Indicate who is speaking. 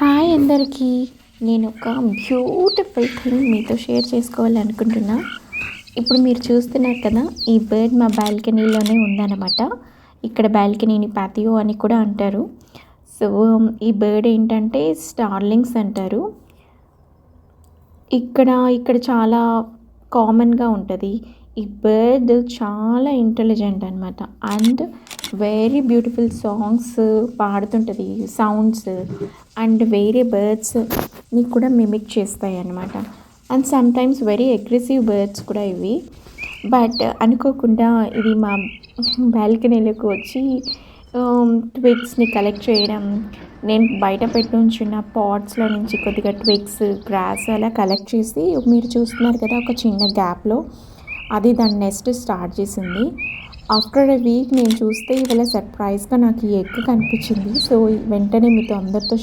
Speaker 1: Hi అందరికీ. నేను ఒక బ్యూటిఫుల్ థింగ్ మీతో షేర్ చేసుకోవాలనుకుంటున్నా. ఇప్పుడు మీరు చూస్తున్నారు కదా, ఈ బర్డ్ మా బాల్కనీలోనే ఉందన్నమాట. ఇక్కడ బాల్కనీని పాతియో అని కూడా అంటారు. సో ఈ బర్డ్ ఏంటంటే స్టార్లింగ్స్ అంటారు. ఇక్కడ ఇక్కడ చాలా కామన్‌గా ఉంటది. ఈ బర్డ్ చాలా ఇంటెలిజెంట్ అనమాట. అండ్ వెరీ బ్యూటిఫుల్ సాంగ్స్ పాడుతుంటది. సౌండ్స్ అండ్ వేరే బర్డ్స్‌ని కూడా మిమిక్ చేస్తాయన్నమాట. And sometimes very aggressive birds కూడా ఇవి. బట్ అనుకోకుండా ఇది మా బాల్కనీలోకి వచ్చి ట్విగ్స్‌ని కలెక్ట్ చేయడం, నేను బయట పెట్టి ఉంచిన పాట్స్‌లో నుంచి కొద్దిగా ట్విగ్స్, గ్రాస్ అలా కలెక్ట్ చేసి మీరు చూస్తున్నారు కదా, ఒక చిన్న గ్యాప్‌లో అది దాని నెస్ట్ స్టార్ట్ చేసింది. ఆఫ్టర్ ఎ వీక్ నేను చూస్తే ఇవాళ సర్ప్రైజ్‌గా నాకు ఈ ఎగ్ కనిపించింది. సో వెంటనే మీతో అందరితో